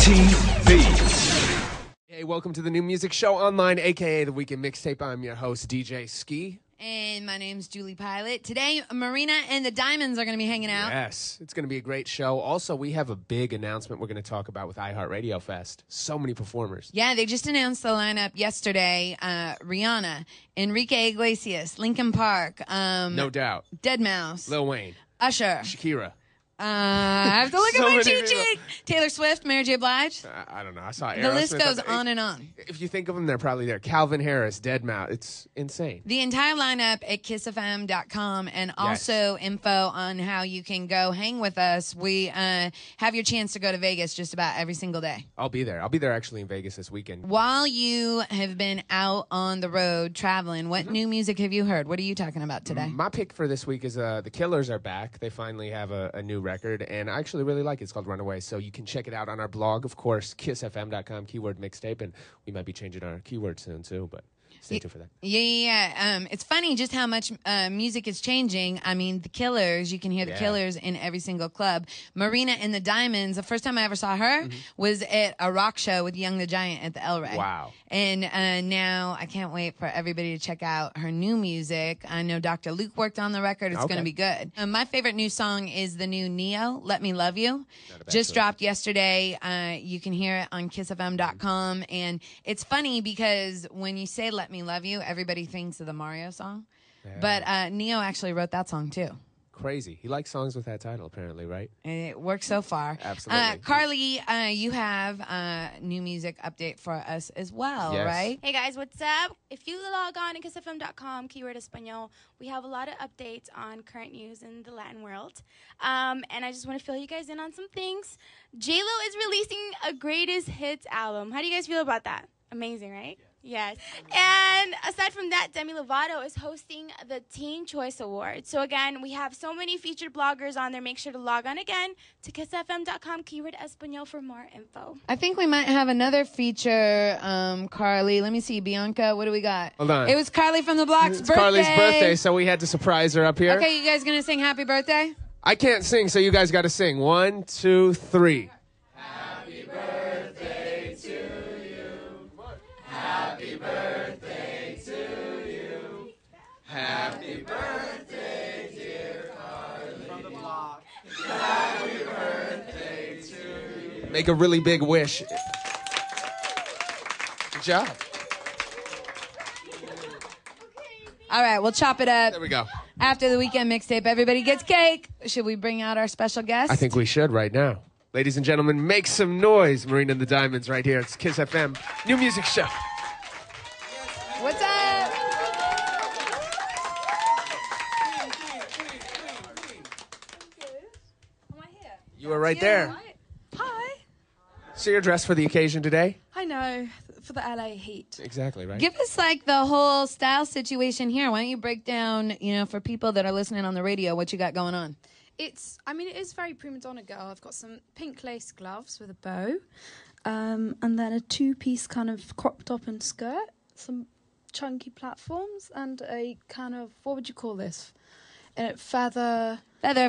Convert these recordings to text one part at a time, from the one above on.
TV. Hey, welcome to the New Music Show Online, a.k.a. The Weekend Mixtape. I'm your host, DJ Ski. And my name's Julie Pilot. Today, Marina and the Diamonds are going to be hanging out. Yes, it's going to be a great show. Also, we have a big announcement we're going to talk about with iHeartRadio Fest. So many performers. Yeah, they just announced the lineup yesterday. Rihanna, Enrique Iglesias, Linkin Park. No doubt. Deadmau5. Lil Wayne. Usher. Shakira. I have to look So at my many cheat people. sheet. Taylor Swift, Mary J. Blige. I don't know. I saw The Aerosmith. list goes on and on. If you think of them, they're probably there. Calvin Harris, Deadmau5. It's insane. The entire lineup at kissfm.com and also info on how you can go hang with us. We have your chance to go to Vegas just about every single day. I'll be there. I'll be there actually in Vegas this weekend. While you have been out on the road traveling, what new music have you heard? What are you talking about today? My pick for this week is The Killers are back. They finally have a new record, and I actually really like it. It's called Runaway, so you can check it out on our blog, of course, kissfm.com, keyword mixtape, and we might be changing our keyword soon, too, but stay tuned for that. Yeah. It's funny just how much music is changing. I mean, The Killers, you can hear The Killers in every single club. Marina and the Diamonds, the first time I ever saw her was at a rock show with Young the Giant at the El Rey. Wow. And now I can't wait for everybody to check out her new music. I know Dr. Luke worked on the record. It's going to be good. My favorite new song is the new Neo, Let Me Love You. Just dropped yesterday. You can hear it on kissfm.com. And it's funny because when you say Let Me Love You, everybody thinks of the Mario song. Yeah. But Neo actually wrote that song too. Crazy. He likes songs with that title, apparently, right? And it works so far. Absolutely. Carly, you have a new music update for us as well, Yes. right? Hey guys, what's up? If you log on to kissfm.com, keyword Espanol, we have a lot of updates on current news in the Latin world. And I just want to fill you guys in on some things. J-Lo is releasing a greatest hits album. How do you guys feel about that? Amazing, right? Yes. And aside from that, Demi Lovato is hosting the Teen Choice Awards. So again, we have so many featured bloggers on there. Make sure to log on again to kissfm.com, keyword Espanol for more info. I think we might have another feature, Carly. Let me see. Bianca, what do we got? Hold on. It was Carly from the Block's It's birthday. Carly's birthday, so we had to surprise her up here. Okay, you guys going to sing happy birthday? I can't sing, so you guys got to sing. 1, 2, 3. Happy birthday to you. Happy birthday to you. Happy birthday, dear Carly. From the block. Happy birthday to you. Make a really big wish. Good job. All right, we'll chop it up. There we go. After the weekend mixtape, everybody gets cake. Should we bring out our special guest? I think we should right now. Ladies and gentlemen, make some noise. Marina and the Diamonds right here. It's Kiss FM New Music Show. What's up? You were right there. Hi. So you're dressed for the occasion today? I know, for the LA heat. Exactly, right? Give us like the whole style situation here. Why don't you break down, for people that are listening on the radio, what you got going on? It is very prima donna girl. I've got some pink lace gloves with a bow, and then a two-piece kind of crop top and skirt, some chunky platforms, and a kind of, what would you call this? Feather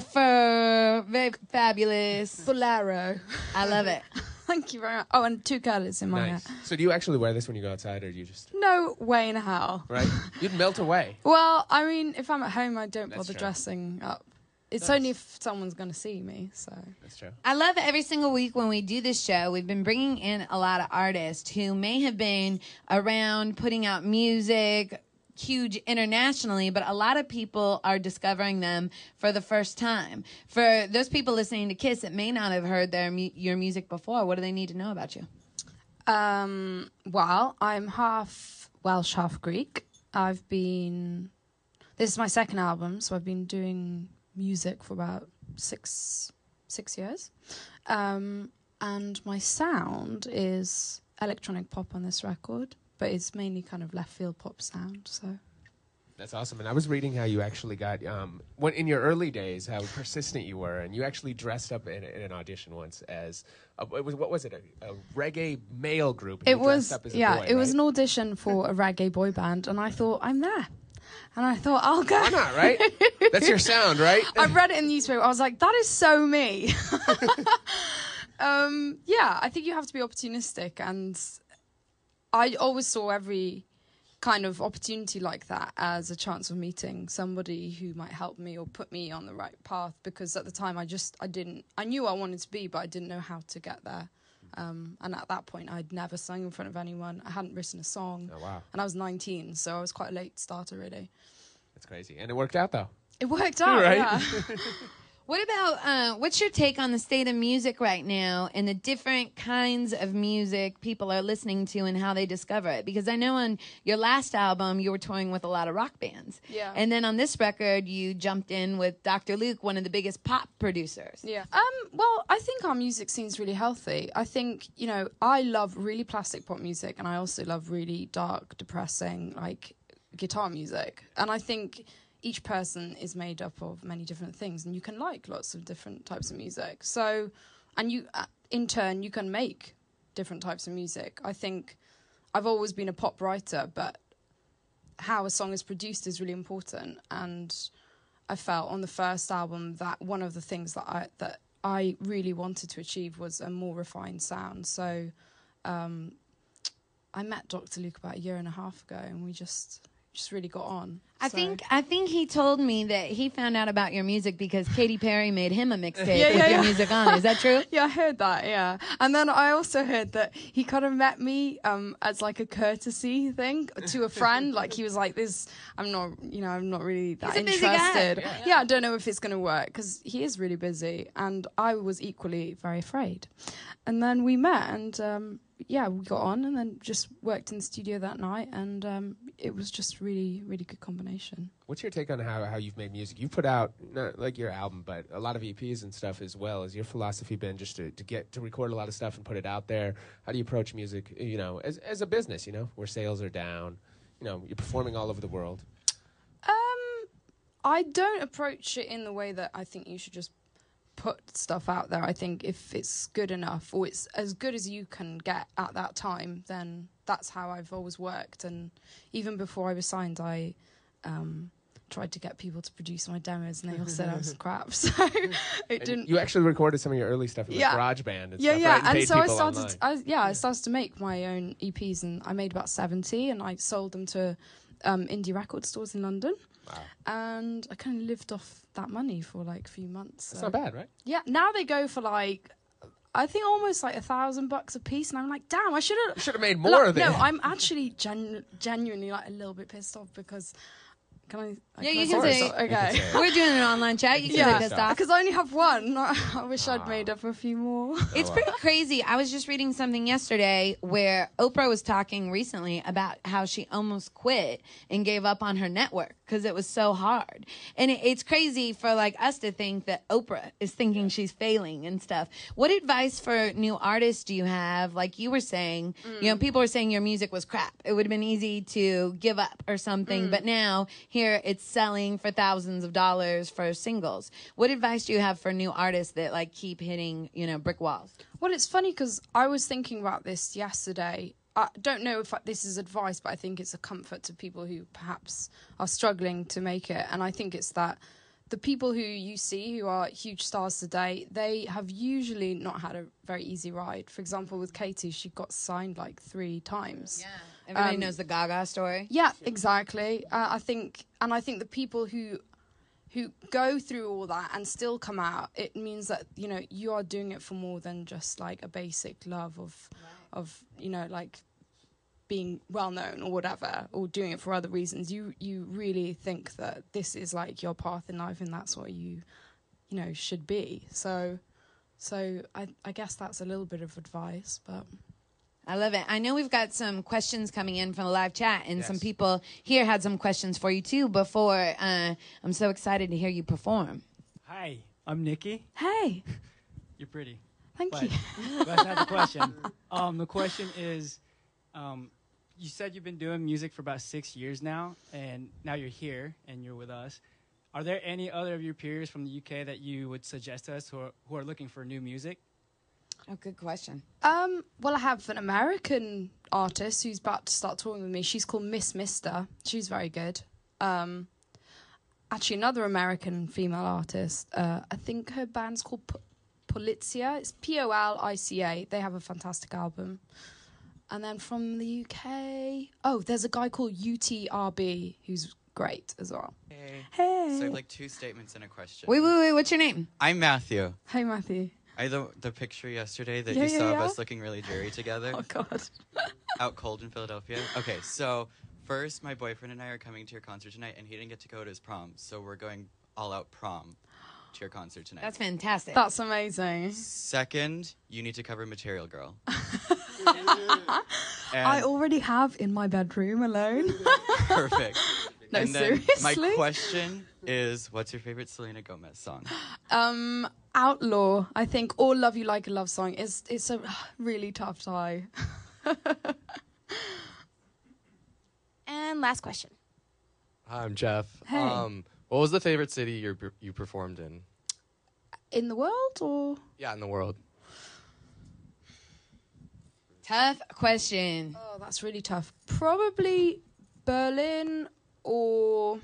Fur, very fabulous. bolero. I love it. Thank you very much. Oh, and two curlers in my Nice. hair. So do you actually wear this when you go outside, or do you just... No way in hell. Right? You'd melt away. Well, I mean, if I'm at home, I don't That's bother true. dressing up. It's Nice. only if someone's going to see me, so... That's true. I love every single week when we do this show, we've been bringing in a lot of artists who may have been around putting out music, huge internationally, but a lot of people are discovering them for the first time. For those people listening to Kiss that may not have heard your music before, what do they need to know about you? Well, I'm half Welsh, half Greek. This is my second album, so I've been doing music for about six years. And my sound is electronic pop on this record, but it's mainly kind of left field pop sound, so... That's awesome. And I was reading how you actually got, in your early days, how persistent you were, and you actually dressed up in an audition once as, a reggae male group. And It you dressed was, up as a yeah, boy, it was right? an audition for a reggae boy band, and I thought, I'm there. And I thought, I'll go. Why not, right? That's your sound, right? I read it in the newspaper. I was like, that is so me. Yeah, I think you have to be opportunistic, and I always saw every kind of opportunity like that as a chance of meeting somebody who might help me or put me on the right path, because at the time I knew I wanted to be, but I didn't know how to get there. And at that point I'd never sung in front of anyone. I hadn't written a song. Oh, wow. And I was 19, so I was quite a late starter, really. That's crazy. And it worked out, though. It worked out, Right? yeah. What about, what's your take on the state of music right now and the different kinds of music people are listening to and how they discover it? Because I know on your last album, you were touring with a lot of rock bands. Yeah. And then on this record, you jumped in with Dr. Luke, one of the biggest pop producers. Yeah. Well, I think our music scene's really healthy. I think, you know, I love really plastic pop music, and I also love really dark, depressing, like, guitar music. And I think each person is made up of many different things, and you can like lots of different types of music. So, and you, in turn, you can make different types of music. I think I've always been a pop writer, but how a song is produced is really important. And I felt on the first album that one of the things that I really wanted to achieve was a more refined sound. So, I met Dr. Luke about 1.5 years ago, and we just really got on. I think he told me that he found out about your music because Katy Perry made him a mixtape with your music on it. Is that true? Yeah, I heard that, yeah. And then I also heard that he kind of met me as like a courtesy thing to a friend. Like he was like, I'm not really that He's a busy interested. guy. Yeah, I don't know if it's going to work, because he is really busy. And I was equally very afraid. And then we met, and yeah, we got on, and then just worked in the studio that night, and it was just really, really good combination. What's your take on how you've made music? You've put out, not like your album, but a lot of EPs and stuff as well. Has your philosophy been just to get to record a lot of stuff and put it out there? How do you approach music, you know, as a business, you know, where sales are down? You know, you're performing all over the world. I don't approach it in the way that I think you should just put stuff out there. I think if it's good enough, or it's as good as you can get at that time, then that's how I've always worked. And even before I was signed, I tried to get people to produce my demos, and they all said I was crap. So it didn't. You actually recorded some of your early stuff in like GarageBand and stuff, yeah. right? And so I I started to make my own EPs, and I made about 70, and I sold them to indie record stores in London. Wow. And I kind of lived off that money for like a few months. That's not bad, right? Yeah, now they go for like, I think almost like $1,000 a piece, and I'm like, damn, I should have made more of it. No, I'm actually genuinely like a little bit pissed off, because can I? Yeah, you can say. Okay. We're doing an online chat. You can be pissed off. Because I only have one. I wish I'd made up a few more. It's pretty crazy. I was just reading something yesterday where Oprah was talking recently about how she almost quit and gave up on her network because it was so hard. And it's crazy for like us to think that Oprah is thinking she's failing and stuff. What advice for new artists do you have? Like you were saying, you know, people were saying your music was crap. It would have been easy to give up or something. But now here it's selling for thousands of dollars for singles. What advice do you have for new artists that like keep hitting, you know, brick walls? Well, it's funny because I was thinking about this yesterday. I don't know if this is advice, but I think it's a comfort to people who perhaps are struggling to make it. And I think it's that the people who you see who are huge stars today, they have usually not had a very easy ride. For example, with Katie, she got signed like 3 times. Yeah. Everybody knows the Gaga story. Yeah, exactly. I think the people who go through all that and still come out, it means that, you know, you are doing it for more than just like a basic love of you know, like being well known or whatever, or doing it for other reasons. You really think that this is like your path in life, and that's what you know should be. So I guess that's a little bit of advice, but I love it. I know we've got some questions coming in from the live chat, and Yes. some people here had some questions for you too before. I'm so excited to hear you perform. Hi, I'm Nikki. hey, You're pretty. thank you. That's not the question. The question is, you said you've been doing music for about 6 years now, and now you're here and you're with us. Are there any other of your peers from the UK that you would suggest to us who are looking for new music? Oh, good question. Well, I have an American artist who's about to start touring with me. She's called Miss Mister. She's very good. Actually, another American female artist. I think her band's called Polizia. It's Polica. They have a fantastic album. And then from the UK, there's a guy called UTRB who's great as well. Hey. Hey. So I have like 2 statements and a question. Wait. What's your name? I'm Matthew. Hey, Matthew. The picture yesterday that Yeah, you saw yeah, of yeah. us looking really dreary together. Oh, God. Out cold in Philadelphia. Okay, so first, my boyfriend and I are coming to your concert tonight, and he didn't get to go to his prom, so we're going all out prom to your concert tonight. That's fantastic. That's amazing. Second, you need to cover Material Girl. I already have in my bedroom alone. Perfect. No, and then my seriously? question is, what's your favorite Selena Gomez song? Outlaw, I think, or Love You Like a Love Song. It's a really tough tie. And last question. Hi, I'm Jeff. Hey. What was the favorite city you performed in? In the world, or? Yeah, in the world. Tough question. Oh, that's really tough. Probably Berlin or...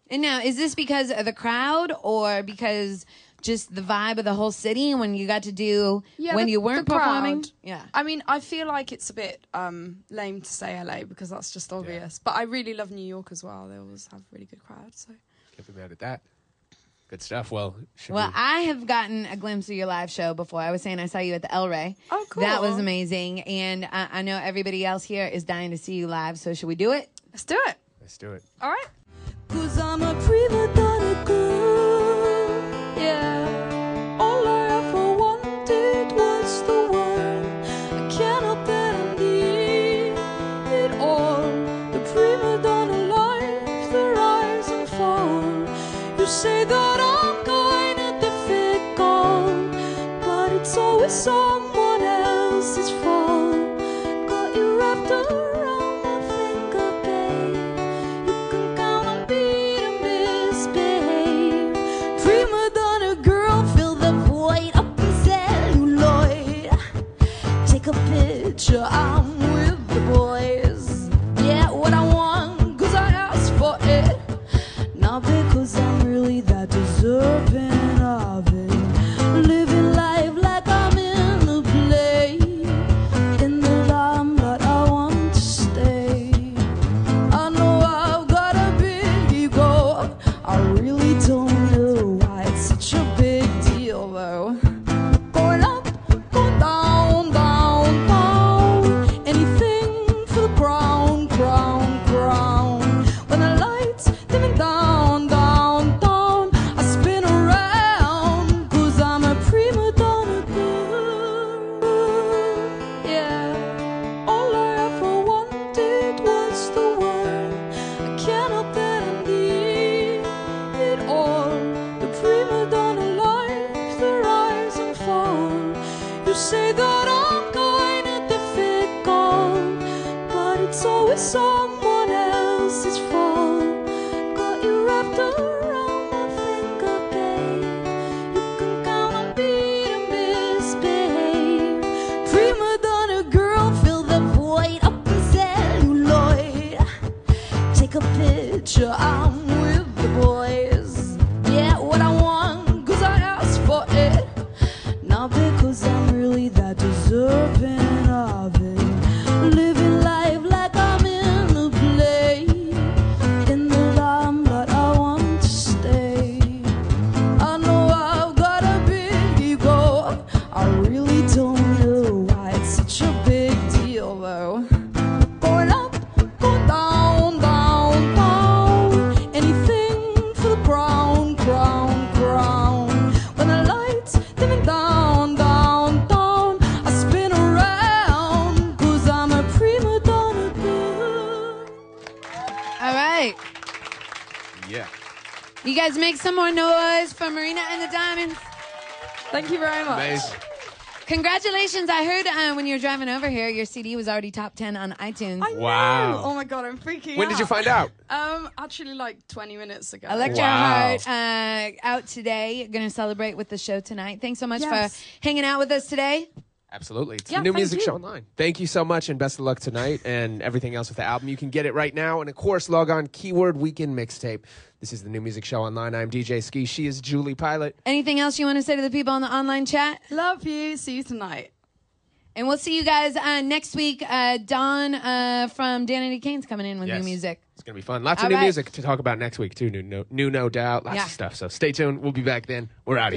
And now, is this because of the crowd or because just the vibe of the whole city when you got to do when you weren't the performing? crowd. Yeah. I mean, I feel like it's a bit lame to say LA because that's just obvious. But I really love New York as well. They always have really good crowds. So Can't be mad at that. Good stuff. Well, I have gotten a glimpse of your live show before. I was saying I saw you at the El Rey. Oh, cool. That was amazing. And I know everybody else here is dying to see you live. So should we do it? let's do it. Let's do it. All right. 'Cause I'm a prima donna girl, yeah. All I ever wanted was the world. I can't help that I need it all. The prima donna life, the rise and fall. You say that I'm kinda difficult, but it's always someone else's fault. Got you wrapped around my finger, babe. You can count on me to misbehave. Prima donna girl, fill the void up in celluloid. Take a picture, I'm with the boys. Yeah, what I want, 'cause I asked for it. Not because I'm really that deserving of it. Living life like I'm in a play. In the limelight, I want to stay. I know I've got a big ego. I really don't know why it's such a big deal, though. Going up, going down, down, down. Anything for the crown, crown, crown. When the lights dimming down, down, down, I spin around, 'cause I'm a prima donna girl. Yeah, all I ever wanted was the world. I can't help that I need it all. The prima donna life, the rise and fall. You say that I'm kinda difficult, but it's always someone else's fault. Got you wrapped around my finger, babe. You can count on me to misbehave. Prima donna girl, fill the void up in celluloid. Take a picture, I'm with the boys. Yeah, what I want, 'cause I asked for it. Not because I'm really that deserving of it. Living life like I'm in a play. In the limelight, I want to stay. I know I've got a big ego. I really don't know why it's such a big deal, though. Going up, going down, down, down. Anything for the crown, crown, crown. When the lights dimming down, down, down, I spin around, 'cause I'm a prima donna girl. All right. Yeah. You guys make some more noise for Marina and the Diamonds. Thank you very much. Amazing. Congratulations. I heard when you were driving over here, your CD was already top 10 on iTunes. I know. Wow. Oh my God, I'm freaking out. When did you find out? Actually, like 20 minutes ago. Electro Wow. Heart out today. Going to celebrate with the show tonight. Thanks so much Yes. for hanging out with us today. Absolutely. It's Yeah, the New thank Music you. Show Online. Thank you so much, and best of luck tonight and everything else with the album. You can get it right now. And, of course, log on Keyword Weekend Mixtape. This is the New Music Show Online. I'm DJ Ski. She is Julie Pilot. Anything else you want to say to the people in the online chat? Love you. See you tonight. And we'll see you guys next week. Don from Danity Kane's coming in with Yes. new music. It's going to be fun. Lots All of new right. music to talk about next week, too. New No Doubt. Lots Yeah. of stuff. So stay tuned. We'll be back then. We're out of here.